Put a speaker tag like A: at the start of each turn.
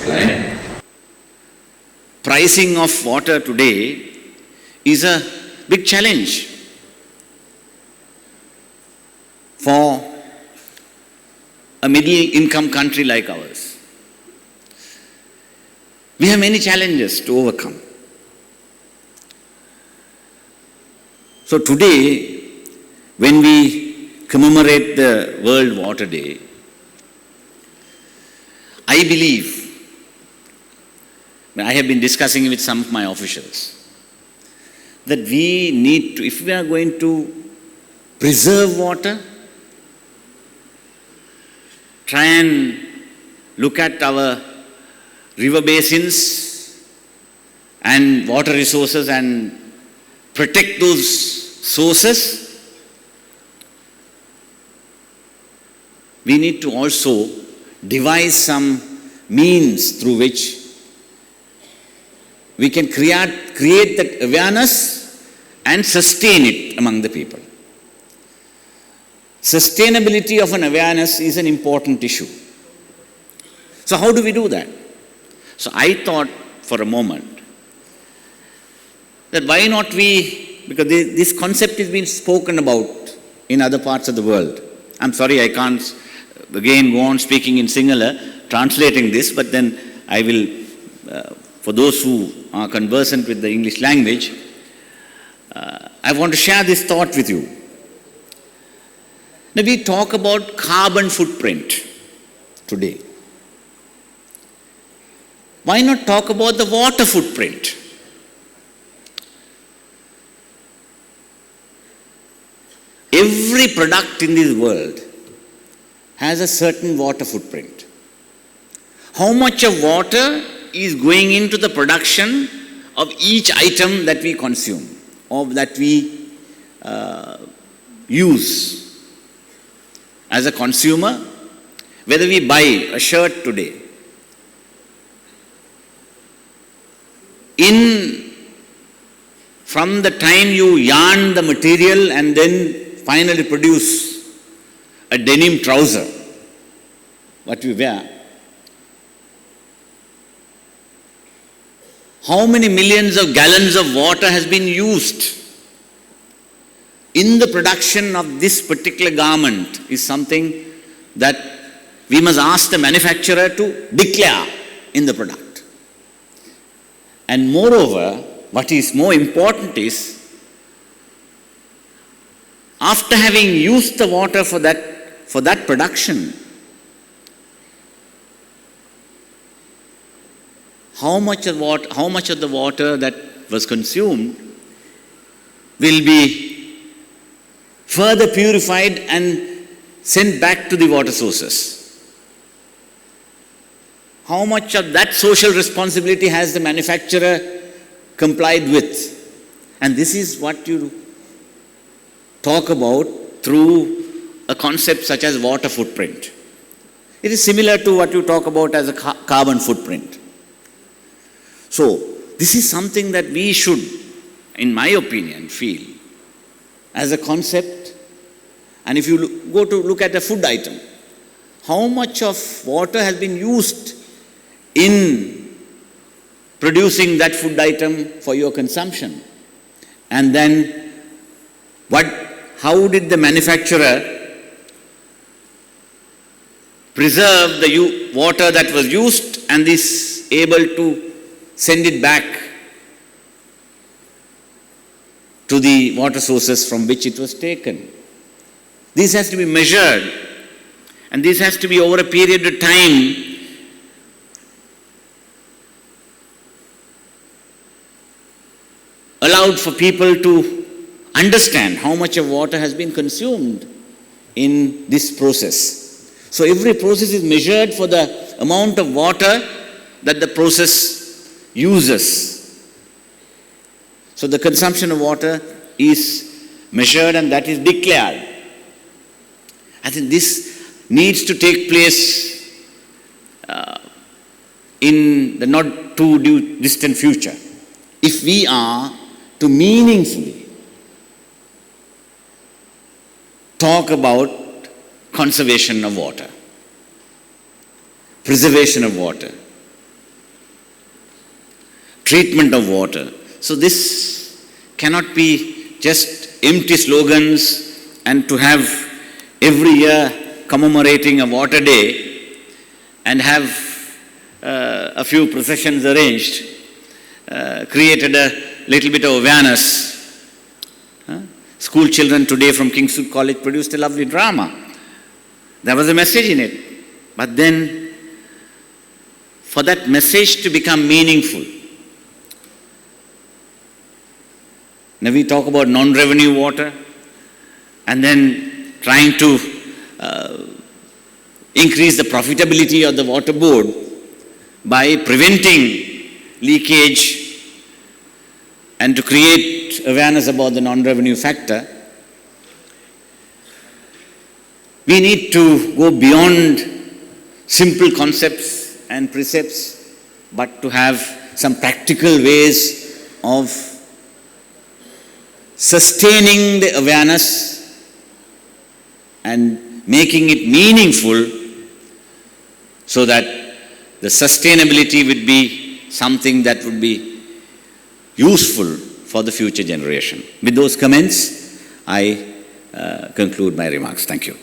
A: Right? Pricing of water today is a big challenge for a middle-income country like ours. We have many challenges to overcome. So today, when we commemorate the World Water Day, I believe, I have been discussing with some of my officials, that we need to, if we are going to preserve water, try and look at our river basins and water resources and protect those sources. We need to also devise some means through which we can create that awareness and sustain it among the people. Sustainability of an awareness is an important issue. So how do we do that? So I thought for a moment that why not we, because this concept is being spoken about in other parts of the world. I'm sorry I can't again go on speaking in Sinhala, translating this, but then I will, for those who are conversant with the English language, I want to share this thought with you. Now we talk about carbon footprint today. Why not talk about the water footprint? Every product in this world has a certain water footprint. How much of water is going into the production of each item that we consume or that we use as a consumer, whether we buy a shirt today. From the time you yarn the material and then finally produce a denim trouser, what we wear, how many millions of gallons of water has been used in the production of this particular garment is something that we must ask the manufacturer to declare in the product. And moreover, what is more important is, after having used the water for that production, how much of the water that was consumed will be further purified and sent back to the water sources? How much of that social responsibility has the manufacturer complied with? And this is what you talk about through a concept such as water footprint. It is similar to what you talk about as a carbon footprint. So, this is something that we should, in my opinion, feel as a concept. And if you go to look at a food item, how much of water has been used in producing that food item for your consumption? And then how did the manufacturer preserve the water that was used and is able to send it back to the water sources from which it was taken? This has to be measured, and this has to be over a period of time. Allowed for people to understand how much of water has been consumed in this process. So every process is measured for the amount of water that the process uses. So the consumption of water is measured and that is declared. I think this needs to take place in the not too distant future if we are to meaningfully talk about conservation of water, preservation of water, treatment of water. So this cannot be just empty slogans, and to have every year commemorating a water day and have a few processions arranged, created a little bit of awareness. School children today from Kingswood College produced a lovely drama. There was a message in it. But then, for that message to become meaningful, now we talk about non-revenue water, and then trying to increase the profitability of the water board by preventing leakage and to create awareness about the non-revenue factor. We need to go beyond simple concepts and precepts, but to have some practical ways of sustaining the awareness and making it meaningful, so that the sustainability would be something that would be useful for the future generation. With those comments, I conclude my remarks. Thank you.